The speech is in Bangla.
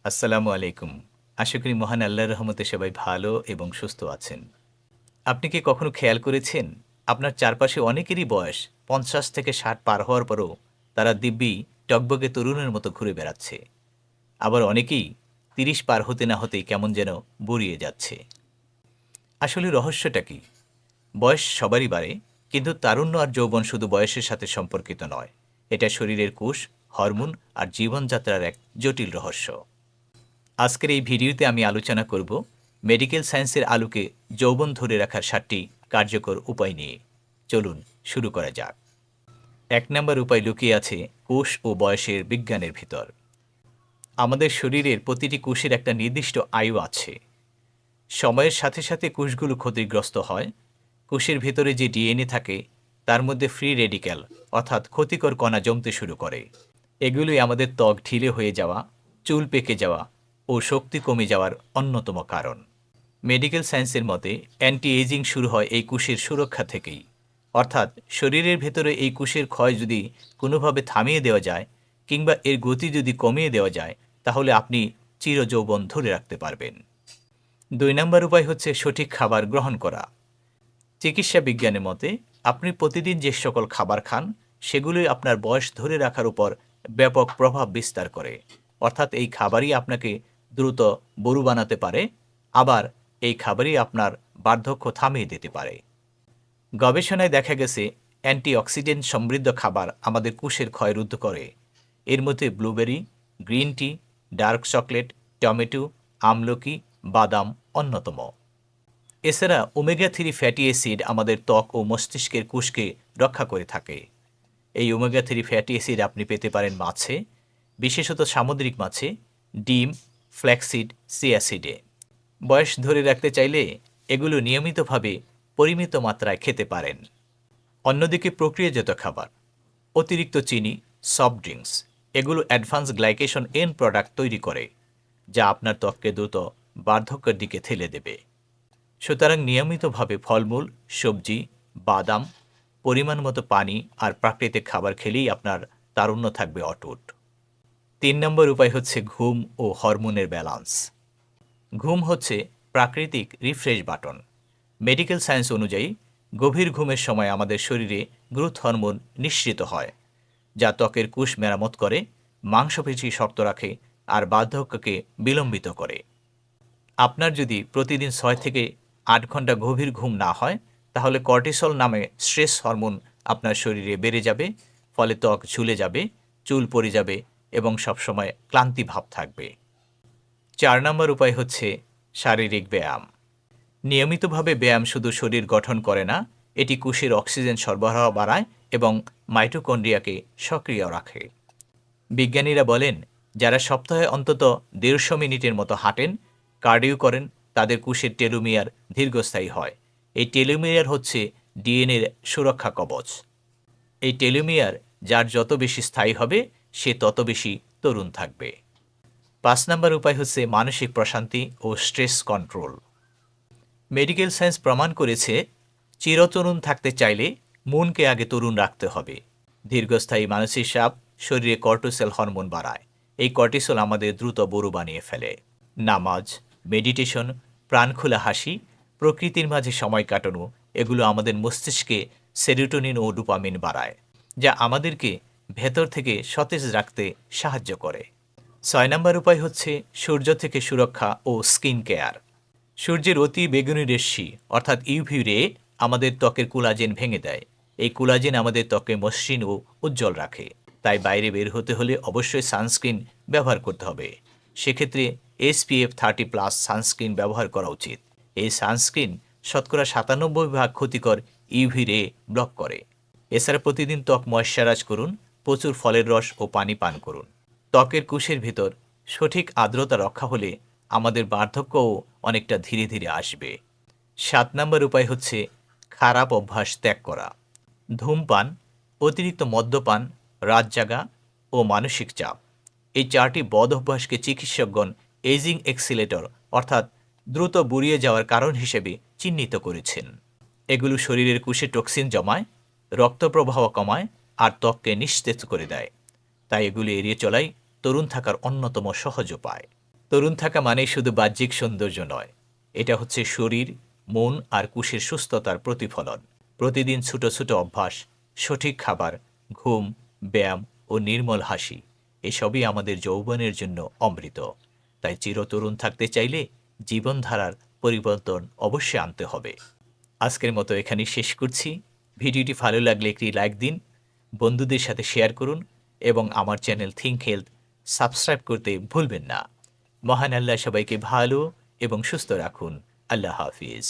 আসসালামু আলাইকুম। আশা করি মহান আল্লাহর রহমতে সবাই ভালো এবং সুস্থ আছেন। আপনি কি কখনো খেয়াল করেছেন, আপনার চারপাশে অনেকেরই বয়স ৫০ থেকে ৬০ পার হওয়ার পরও তারা দিব্যি টগবগে তরুণের মতো ঘুরে বেড়াচ্ছে। আবার অনেকেই ৩০ পার হতে না হতেই কেমন যেন বুড়িয়ে যাচ্ছে। আসলে রহস্যটা কি? বয়স সবারই বাড়ে, কিন্তু তারুণ্য আর যৌবন শুধু বয়সের সাথে সম্পর্কিত নয়। এটা শরীরের কোষ, হরমোন আর জীবনযাত্রার এক জটিল রহস্য। আজকের এই ভিডিওতে আমি আলোচনা করব মেডিকেল সায়েন্সের আলোকে যৌবন ধরে রাখার ৭টি কার্যকর উপায় নিয়ে। চলুন শুরু করা যাক। ১ নম্বর উপায় লুকিয়ে আছে কোষ ও বয়সের বিজ্ঞানের ভিতর। আমাদের শরীরের প্রতিটি কোষের একটা নির্দিষ্ট আয়ু আছে। সময়ের সাথে সাথে কোষগুলো ক্ষতিগ্রস্ত হয়। কোষের ভেতরে যে ডিএনএ থাকে তার মধ্যে ফ্রি রেডিক্যাল অর্থাৎ ক্ষতিকর কণা জমতে শুরু করে। এগুলোই আমাদের ত্বক ঢিলে হয়ে যাওয়া, চুল পেকে যাওয়া ও শক্তি কমে যাওয়ার অন্যতম কারণ। মেডিকেল সায়েন্সের মতে অ্যান্টি এজিং শুরু হয় এই কোষের সুরক্ষা থেকেই। অর্থাৎ শরীরের ভেতরে এই কোষের ক্ষয় যদি কোনোভাবে থামিয়ে দেওয়া যায় কিংবা এর গতি যদি কমিয়ে দেওয়া যায়, তাহলে আপনি চিরযৌবন ধরে রাখতে পারবেন। ২ নম্বর উপায় হচ্ছে সঠিক খাবার গ্রহণ করা। চিকিৎসা বিজ্ঞানের মতে আপনি প্রতিদিন যে সকল খাবার খান সেগুলোই আপনার বয়স ধরে রাখার উপর ব্যাপক প্রভাব বিস্তার করে। অর্থাৎ এই খাবারই আপনাকে দ্রুত বুড়ো বানাতে পারে, আবার এই খাবারই আপনার বার্ধক্য থামিয়ে দিতে পারে। গবেষণায় দেখা গেছে অ্যান্টিঅক্সিডেন্ট সমৃদ্ধ খাবার আমাদের কোষের ক্ষয় রোধ করে। এর মধ্যে blueberry, green tea, dark chocolate, tomato, আমলকি, বাদাম অন্যতম। এছাড়া ওমেগা 3 ফ্যাটি অ্যাসিড আমাদের ত্বক ও মস্তিষ্কের কোষকে রক্ষা করে থাকে। এই ওমেগা 3 ফ্যাটি অ্যাসিড আপনি পেতে পারেন মাছে, বিশেষত সামুদ্রিক মাছে, ডিম, ফ্ল্যাক্সিড, চিয়া সিডে। বয়স ধরে রাখতে চাইলে এগুলো নিয়মিতভাবে পরিমিত মাত্রায় খেতে পারেন। অন্যদিকে প্রক্রিয়াজাত খাবার, অতিরিক্ত চিনি, সফট ড্রিঙ্কস এগুলো অ্যাডভান্স গ্লাইকেশন এন্ড প্রোডাক্ট তৈরি করে, যা আপনার ত্বককে দ্রুত বার্ধক্যের দিকে ঠেলে দেবে। সুতরাং নিয়মিতভাবে ফলমূল, সবজি, বাদাম, পরিমাণ মতো পানি আর প্রাকৃতিক খাবার খেলেই আপনার তারুণ্য থাকবে অটুট। ৩ নম্বর উপায় হচ্ছে ঘুম ও হরমোনের ব্যালান্স। ঘুম হচ্ছে প্রাকৃতিক রিফ্রেশ বাটন। মেডিকেল সায়েন্স অনুযায়ী গভীর ঘুমের সময় আমাদের শরীরে গ্রোথ হরমোন নিঃসৃত হয়, যা ত্বকের কোষ মেরামত করে, মাংসপেশি শক্ত রাখে আর বার্ধক্যকে বিলম্বিত করে। আপনার যদি প্রতিদিন ৬ থেকে ৮ ঘন্টা গভীর ঘুম না হয়, তাহলে কর্টিসল নামে স্ট্রেস হরমোন আপনার শরীরে বেড়ে যাবে, ফলে ত্বক ঝুলে যাবে, চুল পড়ে যাবে এবং সবসময় ক্লান্তি ভাব থাকবে। ৪ নম্বর উপায় হচ্ছে শারীরিক ব্যায়াম। নিয়মিতভাবে ব্যায়াম শুধু শরীর গঠন করে না, এটি কোষের অক্সিজেন সরবরাহ বাড়ায় এবং মাইটোকন্ড্রিয়াকে সক্রিয় রাখে। বিজ্ঞানীরা বলেন, যারা সপ্তাহে অন্তত ১৫০ মিনিটের মতো হাঁটেন, কার্ডিও করেন, তাদের কোষের টেলোমিয়ার দীর্ঘস্থায়ী হয়। এই টেলোমিয়ার হচ্ছে ডিএনএর সুরক্ষা কবচ। এই টেলোমিয়ার যার যত বেশি স্থায়ী হবে, সে তত বেশি তরুণ থাকবে। ৫ নম্বর উপায় হচ্ছে মানসিক প্রশান্তি ও স্ট্রেস কন্ট্রোল। মেডিকেল সায়েন্স প্রমাণ করেছে, চিরতরুণ থাকতে চাইলে মনকে আগে তরুণ রাখতে হবে। দীর্ঘস্থায়ী মানসিক চাপ শরীরে কর্টিসল হরমোন বাড়ায়। এই কর্টিসল আমাদের দ্রুত বুড়ো বানিয়ে ফেলে। নামাজ, মেডিটেশন, প্রাণখোলা হাসি, প্রকৃতির মাঝে সময় কাটানো এগুলো আমাদের মস্তিষ্কে সেরোটোনিন ও ডোপামিন বাড়ায়, যা আমাদেরকে ভেতর থেকে সতেজ রাখতে সাহায্য করে। ৬ নম্বর উপায় হচ্ছে সূর্য থেকে সুরক্ষা ও স্কিন কেয়ার। সূর্যের অতি বেগুনি রশ্মি অর্থাৎ ইউভি রে আমাদের ত্বকের কোলাজেন ভেঙে দেয়। এই কোলাজেন আমাদের ত্বকে মসৃণ ও উজ্জ্বল রাখে। তাই বাইরে বের হতে হলে অবশ্যই সানস্ক্রিন ব্যবহার করতে হবে। সেক্ষেত্রে SPF 30+ সানস্ক্রিন ব্যবহার করা উচিত। এই সানস্ক্রিন শতকরা ৯৭% ক্ষতিকর ইউভি রে ব্লক করে। এছাড়া প্রতিদিন ত্বক ময়শ্চারাইজ করুন, প্রচুর ফলের রস ও পানি পান করুন। ত্বকের কোষের ভিতর সঠিক আর্দ্রতা রক্ষা হলে আমাদের বার্ধক্যও অনেকটা ধীরে ধীরে আসবে। ৭ নম্বর উপায় হচ্ছে খারাপ অভ্যাস ত্যাগ করা। ধূমপান, অতিরিক্ত মদ্যপান, রাত জাগা ও মানসিক চাপ এই ৪টি বদ অভ্যাসকে চিকিৎসকগণ এজিং এক্সিলেটর অর্থাৎ দ্রুত বুড়িয়ে যাওয়ার কারণ হিসেবে চিহ্নিত করেছেন। এগুলো শরীরের কোষে টক্সিন জমায়, রক্ত প্রবাহ কমায় আর ত্বককে নিস্তেজ করে দেয়। তাই এগুলি এড়িয়ে চলাই তরুণ থাকার অন্যতম সহজ উপায়। তরুণ থাকা মানেই শুধু বাহ্যিক সৌন্দর্য নয়, এটা হচ্ছে শরীর, মন আর কোষের সুস্থতার প্রতিফলন। প্রতিদিন ছোট ছোট অভ্যাস, সঠিক খাবার, ঘুম, ব্যায়াম ও নির্মল হাসি এসবই আমাদের যৌবনের জন্য অমৃত। তাই চিরতরুণ থাকতে চাইলে জীবনধারার পরিবর্তন অবশ্যই আনতে হবে। আজকের মতো এখানেই শেষ করছি। ভিডিওটি ভালো লাগলে একটি লাইক দিন, বন্ধুদের সাথে শেয়ার করুন এবং আমার চ্যানেল থিঙ্ক হেলথ সাবস্ক্রাইব করতে ভুলবেন না। মহান আল্লাহ সবাইকে ভালো এবং সুস্থ রাখুন। আল্লাহ হাফিজ।